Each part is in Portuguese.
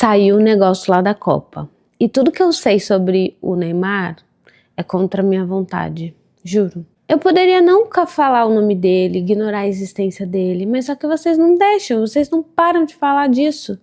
saiu o negócio lá da Copa. E tudo que eu sei sobre o Neymar é contra a minha vontade, juro. Eu poderia nunca falar o nome dele, ignorar a existência dele, mas só que vocês não deixam, vocês não param de falar disso.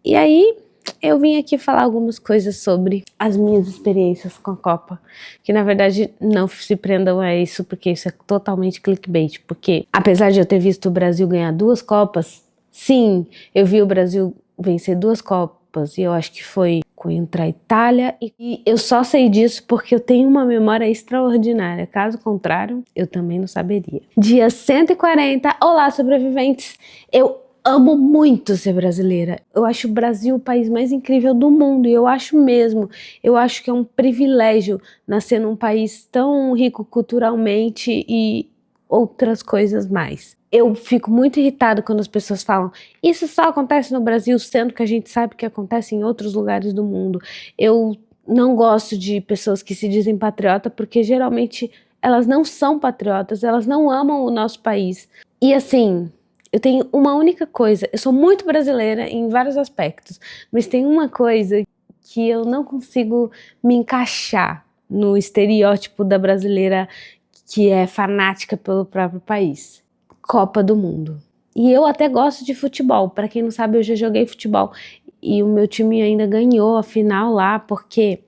E aí, eu vim aqui falar algumas coisas sobre as minhas experiências com a Copa, que na verdade não se prendam a isso, porque isso é totalmente clickbait, porque apesar de eu ter visto o Brasil ganhar 2 Copas, sim, eu vi o Brasil vencer 2 Copas, e eu acho que foi contra a Itália, e eu só sei disso porque eu tenho uma memória extraordinária, caso contrário, eu também não saberia. Dia 140, olá sobreviventes, eu amo muito ser brasileira. Eu acho o Brasil o país mais incrível do mundo, e eu acho mesmo. Eu acho que é um privilégio nascer num país tão rico culturalmente e outras coisas mais. Eu fico muito irritada quando as pessoas falam isso só acontece no Brasil, sendo que a gente sabe que acontece em outros lugares do mundo. Eu não gosto de pessoas que se dizem patriota, porque geralmente elas não são patriotas, elas não amam o nosso país. E assim, eu tenho uma única coisa, eu sou muito brasileira em vários aspectos, mas tem uma coisa que eu não consigo me encaixar no estereótipo da brasileira que é fanática pelo próprio país. Copa do Mundo. E eu até gosto de futebol, pra quem não sabe eu já joguei futebol e o meu time ainda ganhou a final lá, porque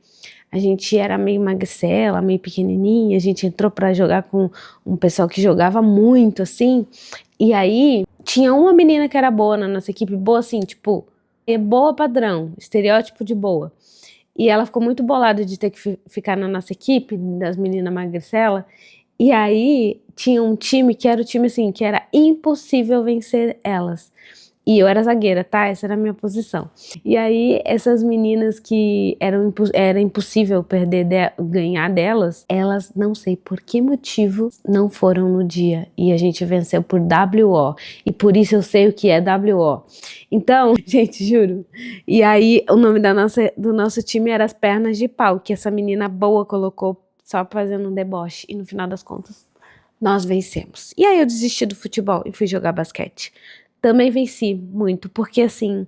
a gente era meio magricela, meio pequenininha, a gente entrou pra jogar com um pessoal que jogava muito assim, e aí tinha uma menina que era boa na nossa equipe, boa assim, tipo, boa padrão, estereótipo de boa. E ela ficou muito bolada de ter que ficar na nossa equipe, das meninas magricela, e aí tinha um time que era o time assim, que era impossível vencer elas. E eu era zagueira, tá? Essa era a minha posição. E aí essas meninas que era impossível ganhar delas, elas não sei por que motivo não foram no dia. E a gente venceu por WO. E por isso eu sei o que é WO. Então, gente, juro. E aí o nome do nosso time era As Pernas de Pau, que essa menina boa colocou só fazendo um deboche. E no final das contas, nós vencemos. E aí eu desisti do futebol e fui jogar basquete. Também venci muito, porque assim,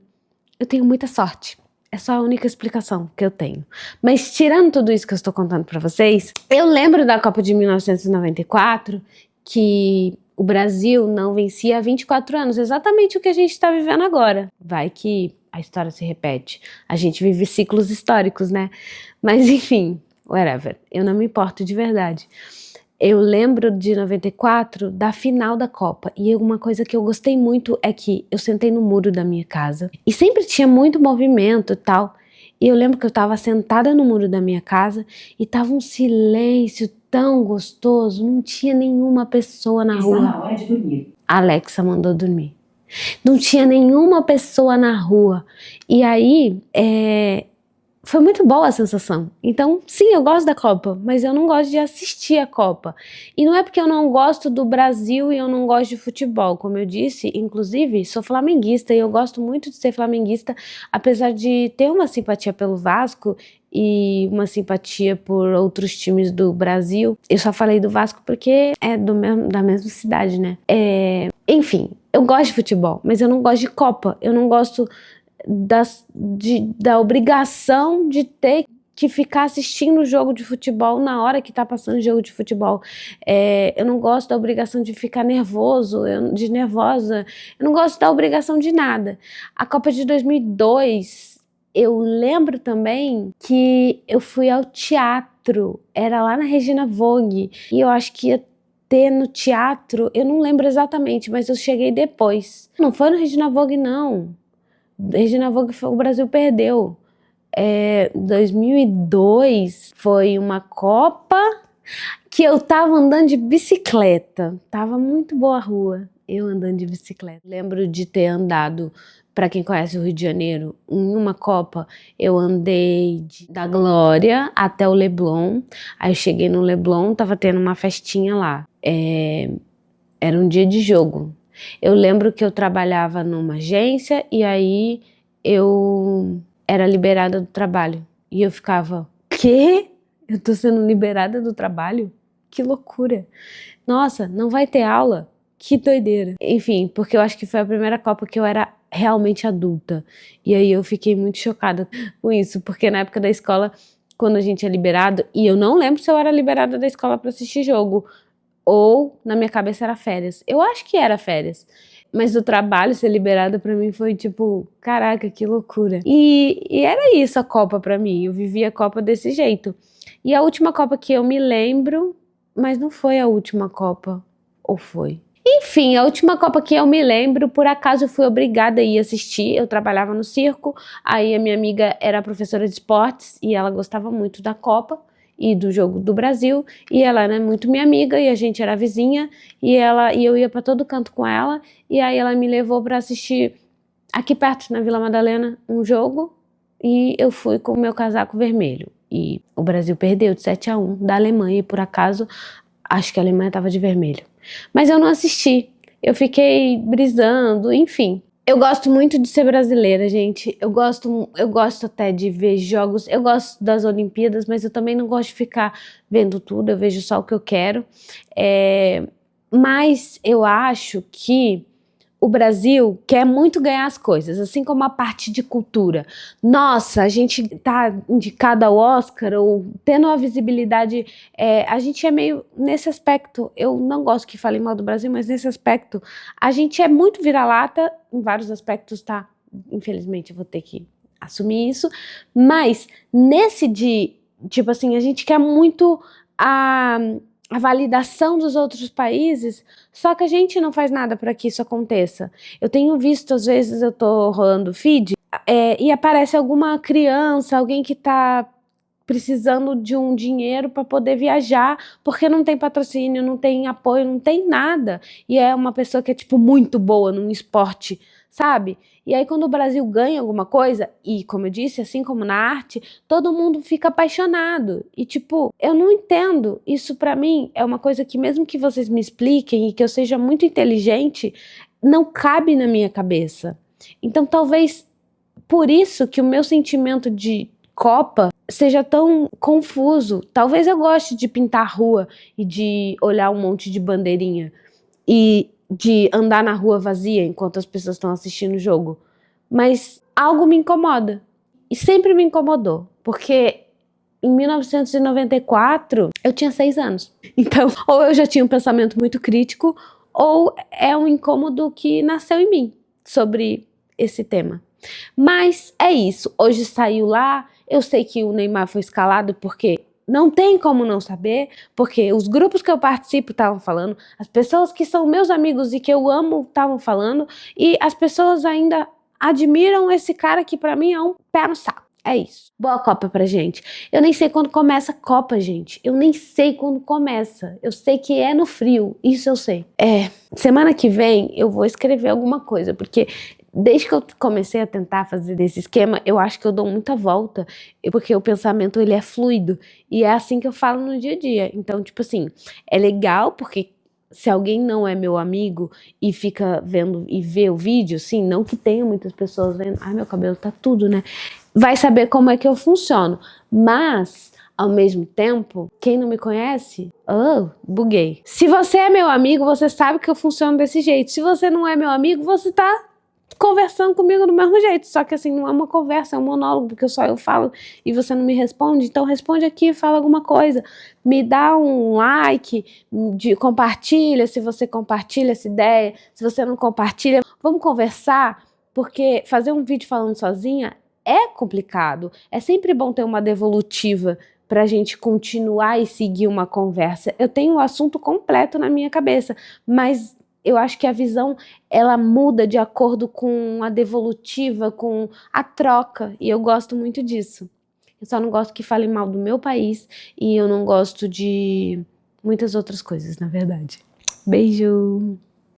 eu tenho muita sorte. É só a única explicação que eu tenho. Mas tirando tudo isso que eu estou contando pra vocês, eu lembro da Copa de 1994, que o Brasil não vencia há 24 anos, exatamente o que a gente está vivendo agora. Vai que a história se repete. A gente vive ciclos históricos, né? Mas enfim, whatever. Eu não me importo de verdade. Eu lembro de 94, da final da Copa, e uma coisa que eu gostei muito é que eu sentei no muro da minha casa, e sempre tinha muito movimento e tal, e eu lembro que eu tava sentada no muro da minha casa, e tava um silêncio tão gostoso, não tinha nenhuma pessoa na rua. Está na hora de dormir. A Alexa mandou dormir. Não tinha nenhuma pessoa na rua, e aí, foi muito boa a sensação. Então, sim, eu gosto da Copa, mas eu não gosto de assistir a Copa. E não é porque eu não gosto do Brasil e eu não gosto de futebol. Como eu disse, inclusive, sou flamenguista e eu gosto muito de ser flamenguista, apesar de ter uma simpatia pelo Vasco e uma simpatia por outros times do Brasil. Eu só falei do Vasco porque é da mesma cidade, né? Enfim, eu gosto de futebol, mas eu não gosto de Copa. Eu não gosto da obrigação de ter que ficar assistindo o jogo de futebol na hora que tá passando o jogo de futebol. Eu não gosto da obrigação de ficar nervosa. Eu não gosto da obrigação de nada. A Copa de 2002, eu lembro também que eu fui ao teatro. Era lá na Regina Vogue. E eu acho que ia ter no teatro, eu não lembro exatamente, mas eu cheguei depois. Não foi no Regina Vogue, não. Regina Vogue, o Brasil perdeu. 2002 foi uma Copa que eu tava andando de bicicleta. Tava muito boa a rua, eu andando de bicicleta. Lembro de ter andado, pra quem conhece o Rio de Janeiro, em uma Copa, eu andei da Glória até o Leblon. Aí eu cheguei no Leblon, tava tendo uma festinha lá. Era um dia de jogo. Eu lembro que eu trabalhava numa agência e aí eu era liberada do trabalho. E eu ficava, quê? Eu tô sendo liberada do trabalho? Que loucura. Nossa, não vai ter aula? Que doideira. Enfim, porque eu acho que foi a primeira Copa que eu era realmente adulta. E aí eu fiquei muito chocada com isso, porque na época da escola, quando a gente é liberado, e eu não lembro se eu era liberada da escola pra assistir jogo, ou na minha cabeça era férias. Eu acho que era férias. Mas do trabalho ser liberada pra mim foi tipo, caraca, que loucura. E era isso a Copa pra mim, eu vivi a Copa desse jeito. E a última Copa que eu me lembro, mas não foi a última Copa, ou foi? Enfim, a última Copa que eu me lembro, por acaso eu fui obrigada a ir assistir, eu trabalhava no circo, aí a minha amiga era professora de esportes e ela gostava muito da Copa e do jogo do Brasil, e ela era muito minha amiga e a gente era vizinha, e eu ia para todo canto com ela, e aí ela me levou para assistir aqui perto, na Vila Madalena, um jogo, e eu fui com o meu casaco vermelho. E o Brasil perdeu de 7-1 da Alemanha, e por acaso, acho que a Alemanha estava de vermelho. Mas eu não assisti, eu fiquei brisando, enfim. Eu gosto muito de ser brasileira, gente. Eu gosto até de ver jogos. Eu gosto das Olimpíadas, mas eu também não gosto de ficar vendo tudo. Eu vejo só o que eu quero. Mas eu acho que o Brasil quer muito ganhar as coisas, assim como a parte de cultura. Nossa, a gente tá indicada ao Oscar ou tendo uma visibilidade, a gente é meio, nesse aspecto, eu não gosto que falem mal do Brasil, mas nesse aspecto, a gente é muito vira-lata, em vários aspectos, tá? Infelizmente eu vou ter que assumir isso, mas nesse tipo assim, a gente quer muito a validação dos outros países, só que a gente não faz nada para que isso aconteça. Eu tenho visto, às vezes eu tô rolando feed, e aparece alguma criança, alguém que tá precisando de um dinheiro para poder viajar, porque não tem patrocínio, não tem apoio, não tem nada. E é uma pessoa que é, tipo, muito boa num esporte, sabe? E aí quando o Brasil ganha alguma coisa, e como eu disse, assim como na arte, todo mundo fica apaixonado. E tipo, eu não entendo. Isso pra mim é uma coisa que mesmo que vocês me expliquem e que eu seja muito inteligente, não cabe na minha cabeça. Então talvez por isso que o meu sentimento de Copa seja tão confuso. Talvez eu goste de pintar a rua e de olhar um monte de bandeirinha e de andar na rua vazia enquanto as pessoas estão assistindo o jogo. Mas algo me incomoda. E sempre me incomodou. Porque em 1994 eu tinha 6 anos. Então, ou eu já tinha um pensamento muito crítico, ou é um incômodo que nasceu em mim sobre esse tema. Mas é isso. Hoje saiu lá. Eu sei que o Neymar foi escalado porque não tem como não saber, porque os grupos que eu participo estavam falando, as pessoas que são meus amigos e que eu amo estavam falando, e as pessoas ainda admiram esse cara que pra mim é um pé no saco. É isso. Boa Copa pra gente. Eu nem sei quando começa a Copa, gente. Eu nem sei quando começa. Eu sei que é no frio. Isso eu sei. Semana que vem eu vou escrever alguma coisa, porque desde que eu comecei a tentar fazer desse esquema, eu acho que eu dou muita volta, porque o pensamento ele é fluido, e é assim que eu falo no dia a dia. Então, tipo assim, é legal porque se alguém não é meu amigo e fica vendo e vê o vídeo, sim, não que tenha muitas pessoas vendo, ai, meu cabelo tá tudo, né? Vai saber como é que eu funciono. Mas, ao mesmo tempo, quem não me conhece, buguei. Se você é meu amigo, você sabe que eu funciono desse jeito. Se você não é meu amigo, você tá conversando comigo do mesmo jeito, só que assim, não é uma conversa, é um monólogo, porque só eu falo e você não me responde, então responde aqui, fala alguma coisa, me dá um like, compartilha, se você compartilha essa ideia, se você não compartilha, vamos conversar, porque fazer um vídeo falando sozinha é complicado, é sempre bom ter uma devolutiva pra gente continuar e seguir uma conversa. Eu tenho o assunto completo na minha cabeça, mas eu acho que a visão, ela muda de acordo com a devolutiva, com a troca, e eu gosto muito disso. Eu só não gosto que falem mal do meu país, e eu não gosto de muitas outras coisas, na verdade. Beijo!